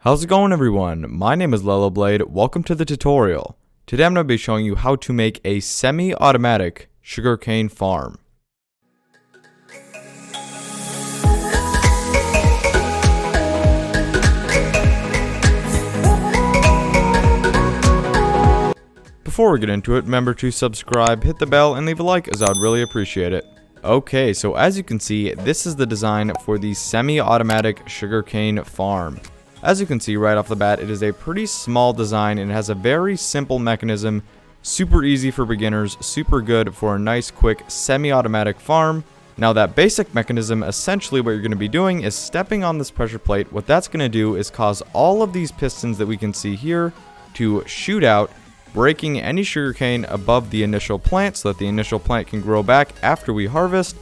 How's it going, everyone? My name is Lellowblade. Welcome to the tutorial. Today I'm going to be showing you how to make a semi-automatic sugarcane farm. Before we get into it, remember to subscribe, hit the bell, and leave a like, as I'd really appreciate it. Okay, so as you can see, this is the design for the semi-automatic sugarcane farm. As you can see right off the bat, it is a pretty small design and it has a very simple mechanism, super easy for beginners, super good for a nice quick semi-automatic farm. Now that basic mechanism, essentially what you're going to be doing is stepping on this pressure plate. What that's going to do is cause all of these pistons that we can see here to shoot out, breaking any sugarcane above the initial plant so that the initial plant can grow back after we harvest,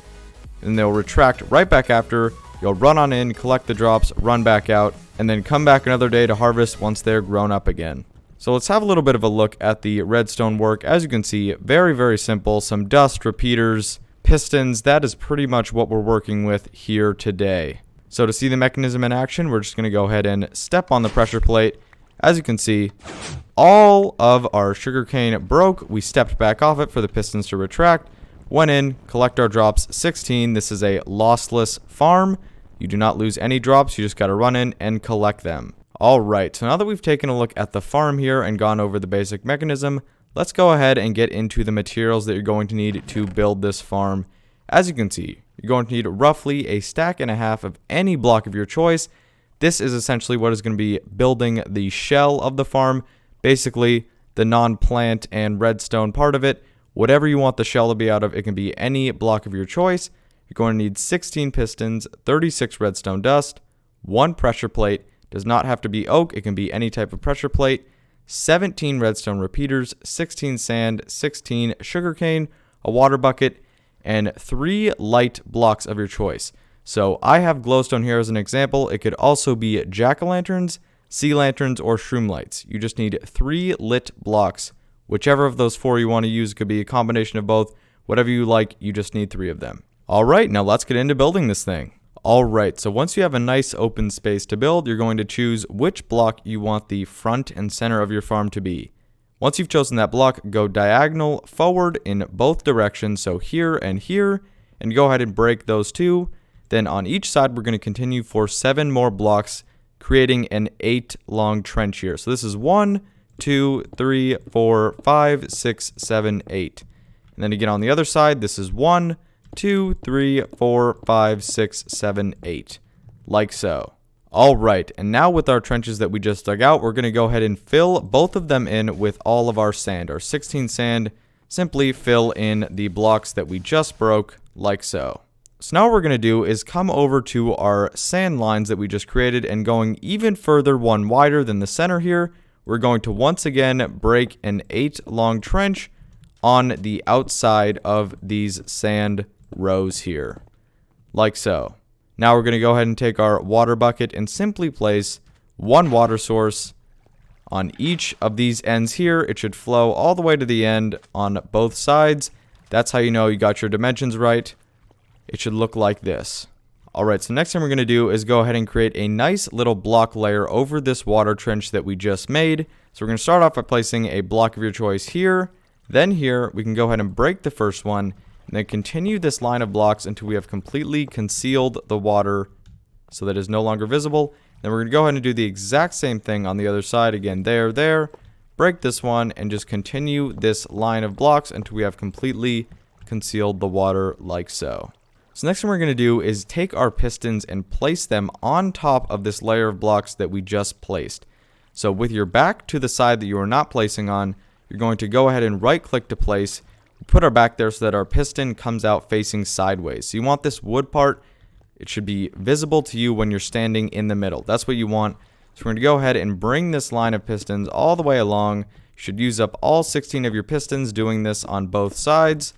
and they'll retract right back after. You'll run on in, collect the drops, run back out, and then come back another day to harvest once they're grown up again. So let's have a little bit of a look at the redstone work. As you can see, very simple. Some dust, repeaters, pistons. That is pretty much what we're working with here today. So to see the mechanism in action, we're just going to go ahead and step on the pressure plate. As you can see, all of our sugarcane broke. We stepped back off it for the pistons to retract. Went in, collect our drops, 16. This is a lossless farm. You do not lose any drops, you just got to run in and collect them. Alright, so now that we've taken a look at the farm here and gone over the basic mechanism, let's go ahead and get into the materials that you're going to need to build this farm. As you can see, you're going to need roughly a stack and a half of any block of your choice. This is essentially what is going to be building the shell of the farm, basically the non-plant and redstone part of it. Whatever you want the shell to be out of, it can be any block of your choice. You're going to need 16 pistons, 36 redstone dust, 1 pressure plate, does not have to be oak, it can be any type of pressure plate, 17 redstone repeaters, 16 sand, 16 sugarcane, a water bucket, and 3 light blocks of your choice. So I have glowstone here as an example. It could also be jack-o'-lanterns, sea lanterns, or shroom lights. You just need 3 lit blocks. Whichever of those 4 you want to use, it could be a combination of both. Whatever you like, you just need 3 of them. Alright, now let's get into building this thing. Alright, so once you have a nice open space to build, you're going to choose which block you want the front and center of your farm to be. Once you've chosen that block, go diagonal forward in both directions, so here, and go ahead and break those 2. Then on each side, we're going to continue for 7 more blocks, creating an 8 long trench here. So this is 1, 2, 3, 4, 5, 6, 7, 8. And then again on the other side, this is 1, 2, 3, 4, 5, 6, 7, 8. Like so. Alright, and now with our trenches that we just dug out, we're going to go ahead and fill both of them in with all of our sand. Our 16 sand, simply fill in the blocks that we just broke, like so. So now what we're going to do is come over to our sand lines that we just created, and going even further, one wider than the center here, we're going to once again break an 8 long trench on the outside of these sand rows here, like so. Now we're going to go ahead and take our water bucket and simply place 1 water source on each of these ends here. It should flow all the way to the end on both sides. That's how you know you got your dimensions right. It should look like this. Alright, so next thing we're going to do is go ahead and create a nice little block layer over this water trench that we just made. So we're going to start off by placing a block of your choice here. Then here, we can go ahead and break the first one, and then continue this line of blocks until we have completely concealed the water so that it is no longer visible. Then we're going to go ahead and do the exact same thing on the other side. Again, there, break this one, and just continue this line of blocks until we have completely concealed the water, like so. So next thing we're going to do is take our pistons and place them on top of this layer of blocks that we just placed. So with your back to the side that you are not placing on, you're going to go ahead and right click to place. Put our back there so that our piston comes out facing sideways. So you want this wood part, it should be visible to you when you're standing in the middle. That's what you want. So we're going to go ahead and bring this line of pistons all the way along. You should use up all 16 of your pistons, doing this on both sides,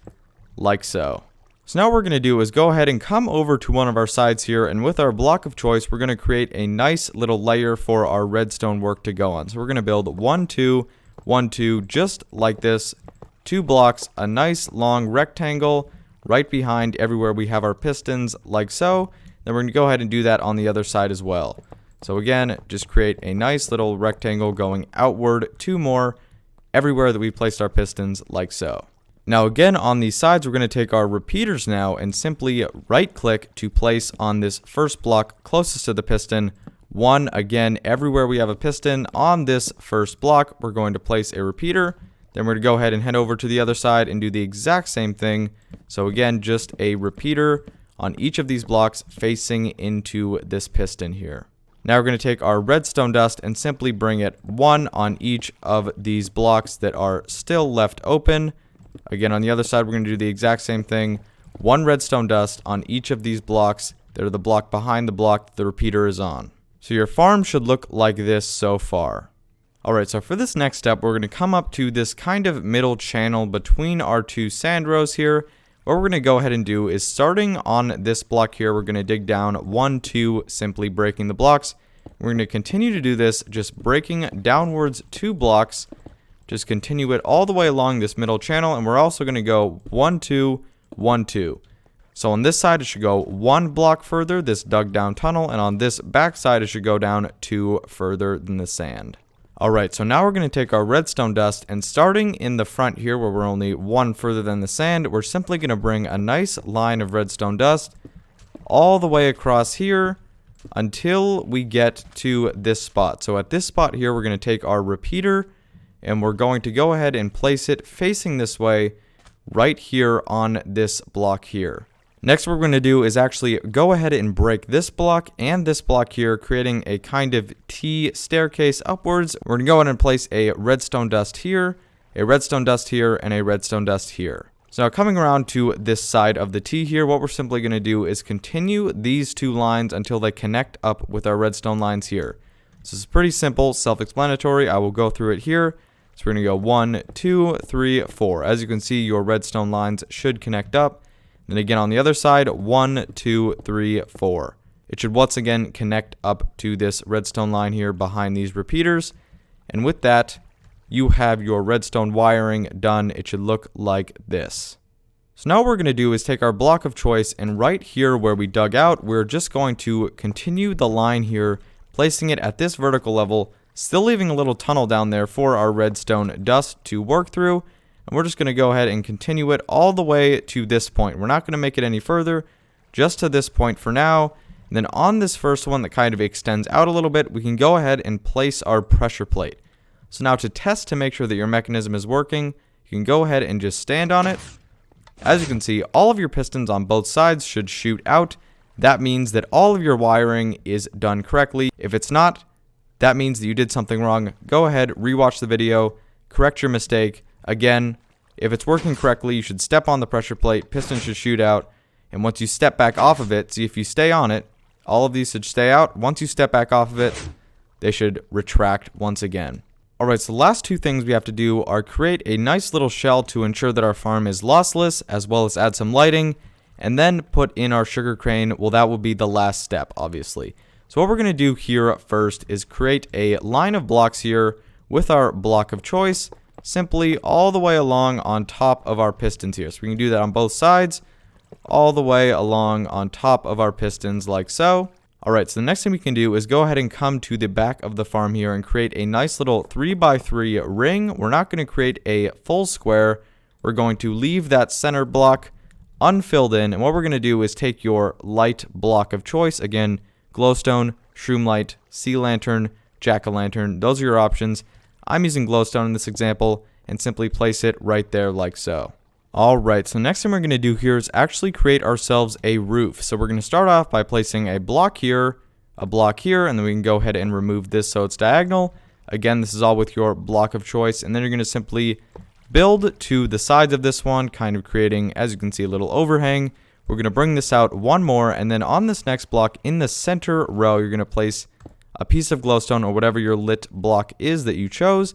like so. So now what we're going to do is go ahead and come over to one of our sides here, and with our block of choice, we're going to create a nice little layer for our redstone work to go on. So we're going to build 1, 2, 1, 2, just like this. 2 blocks, a nice long rectangle right behind everywhere we have our pistons, like so. Then we're going to go ahead and do that on the other side as well. So again, just create a nice little rectangle going outward, 2 more, everywhere that we placed our pistons, like so. Now again, on these sides, we're going to take our repeaters now and simply right click to place on this first block closest to the piston. 1, again, everywhere we have a piston on this first block, we're going to place a repeater. Then we're going to go ahead and head over to the other side and do the exact same thing. So again, just a repeater on each of these blocks facing into this piston here. Now we're going to take our redstone dust and simply bring it 1 on each of these blocks that are still left open. Again, on the other side, we're going to do the exact same thing. 1 redstone dust on each of these blocks that are the block behind the block that the repeater is on. So your farm should look like this so far. Alright, so for this next step, we're going to come up to this kind of middle channel between our 2 sand rows here. What we're going to go ahead and do is, starting on this block here, we're going to dig down 1, 2, simply breaking the blocks. We're going to continue to do this, just breaking downwards 2 blocks. Just continue it all the way along this middle channel, and we're also going to go 1, 2, 1, 2. So on this side, it should go 1 block further, this dug down tunnel, and on this back side, it should go down 2 further than the sand. Alright, so now we're going to take our redstone dust, and starting in the front here where we're only 1 further than the sand, we're simply going to bring a nice line of redstone dust all the way across here until we get to this spot. So at this spot here, we're going to take our repeater, and we're going to go ahead and place it facing this way right here on this block here. Next, what we're going to do is actually go ahead and break this block and this block here, creating a kind of T staircase upwards. We're going to go ahead and place a redstone dust here, a redstone dust here, and a redstone dust here. So now coming around to this side of the T here, what we're simply going to do is continue these 2 lines until they connect up with our redstone lines here. So it's pretty simple, self-explanatory. I will go through it here. So we're going to go 1, 2, 3, 4. As you can see, your redstone lines should connect up. Then again on the other side, 1, 2, 3, 4. It should once again connect up to this redstone line here behind these repeaters. And with that, you have your redstone wiring done. It should look like this. So now what we're going to do is take our block of choice, and right here where we dug out, we're just going to continue the line here, placing it at this vertical level, still leaving a little tunnel down there for our redstone dust to work through. And we're just going to go ahead and continue it all the way to this point. We're not going to make it any further, just to this point for now. And then on this first one that kind of extends out a little bit, we can go ahead and place our pressure plate. So now to test to make sure that your mechanism is working, you can go ahead and just stand on it. As you can see, all of your pistons on both sides should shoot out. That means that all of your wiring is done correctly. If it's not, that means that you did something wrong. Go ahead, rewatch the video, correct your mistake. Again, if it's working correctly, you should step on the pressure plate, piston should shoot out, and once you step back off of it, see if you stay on it, all of these should stay out. Once you step back off of it, they should retract once again. Alright, so the last 2 things we have to do are create a nice little shell to ensure that our farm is lossless, as well as add some lighting, and then put in our sugarcane. Well, that will be the last step, obviously. So what we're going to do here first is create a line of blocks here with our block of choice, simply all the way along on top of our pistons here. So we can do that on both sides, all the way along on top of our pistons like so. Alright, so the next thing we can do is go ahead and come to the back of the farm here and create a nice little 3x3 ring. We're not going to create a full square. We're going to leave that center block unfilled in, and what we're going to do is take your light block of choice, again, glowstone, shroom light, sea lantern, jack-o'-lantern, those are your options. I'm using glowstone in this example, and simply place it right there like so. Alright, so next thing we're going to do here is actually create ourselves a roof. So we're going to start off by placing a block here, and then we can go ahead and remove this so it's diagonal. Again, this is all with your block of choice, and then you're going to simply build to the sides of this one, kind of creating, as you can see, a little overhang. We're going to bring this out 1 more, and then on this next block, in the center row, you're going to place a piece of glowstone or whatever your lit block is that you chose.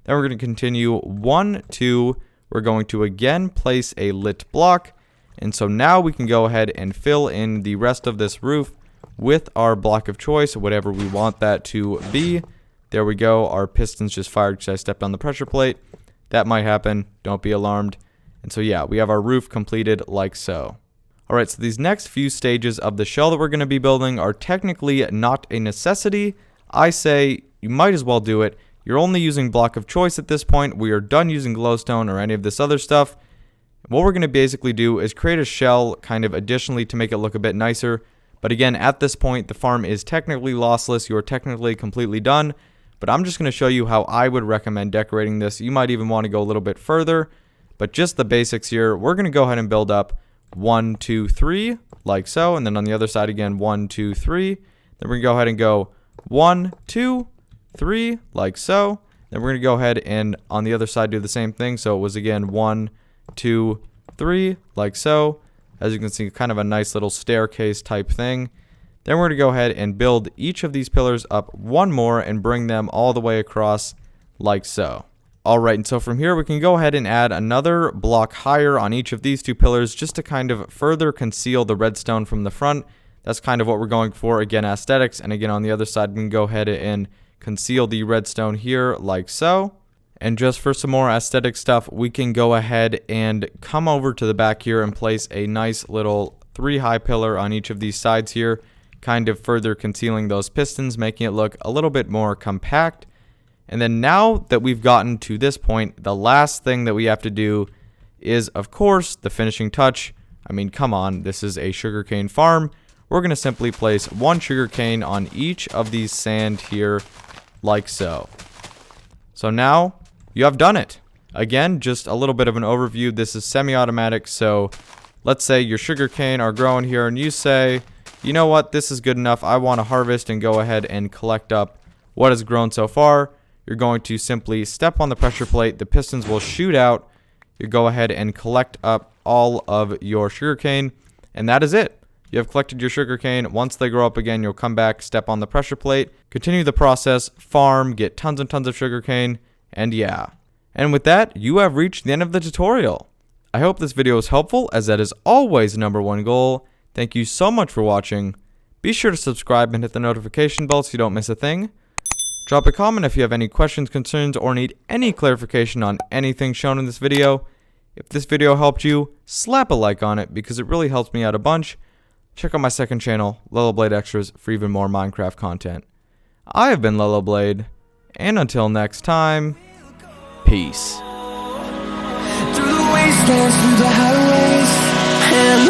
Then we're going to continue 1, 2. We're going to again place a lit block. And so now we can go ahead and fill in the rest of this roof with our block of choice, whatever we want that to be. There we go. Our pistons just fired because I stepped on the pressure plate. That might happen. Don't be alarmed. And so yeah, we have our roof completed like so. Alright, so these next few stages of the shell that we're going to be building are technically not a necessity. I say you might as well do it. You're only using block of choice at this point. We are done using glowstone or any of this other stuff. What we're going to basically do is create a shell kind of additionally to make it look a bit nicer. But again, at this point, the farm is technically lossless. You are technically completely done. But I'm just going to show you how I would recommend decorating this. You might even want to go a little bit further. But just the basics here, we're going to go ahead and build up 1, 2, 3, like so. And then on the other side again, 1, 2, 3. Then we're going to go ahead and go 1, 2, 3, like so. Then we're going to go ahead and on the other side do the same thing. So it was again 1, 2, 3, like so. As you can see, kind of a nice little staircase type thing. Then we're going to go ahead and build each of these pillars up one more and bring them all the way across like so. Alright, and so from here we can go ahead and add another block higher on each of these two pillars just to kind of further conceal the redstone from the front. That's kind of what we're going for. Again, aesthetics. And again, on the other side, we can go ahead and conceal the redstone here like so. And just for some more aesthetic stuff, we can go ahead and come over to the back here and place a nice little 3 high pillar on each of these sides here, kind of further concealing those pistons, making it look a little bit more compact. And then now that we've gotten to this point, the last thing that we have to do is, of course, the finishing touch. I mean, come on, this is a sugarcane farm. We're going to simply place 1 sugarcane on each of these sand here, like so. So now you have done it. Again, just a little bit of an overview. This is semi-automatic, so let's say your sugarcane are growing here and you say, you know what, this is good enough. I want to harvest and go ahead and collect up what has grown so far. You're going to simply step on the pressure plate. The pistons will shoot out. You go ahead and collect up all of your sugarcane, and that is it. You have collected your sugarcane. Once they grow up again, you'll come back, step on the pressure plate, continue the process, farm, get tons and tons of sugarcane, and yeah. And with that, you have reached the end of the tutorial. I hope this video was helpful, as that is always the #1 goal. Thank you so much for watching. Be sure to subscribe and hit the notification bell so you don't miss a thing. Drop a comment if you have any questions, concerns, or need any clarification on anything shown in this video. If this video helped you, slap a like on it because it really helps me out a bunch. Check out my second channel, Lellowblade Extras, for even more Minecraft content. I have been Lellowblade, and until next time, peace. Through the wastelands, through the highways, and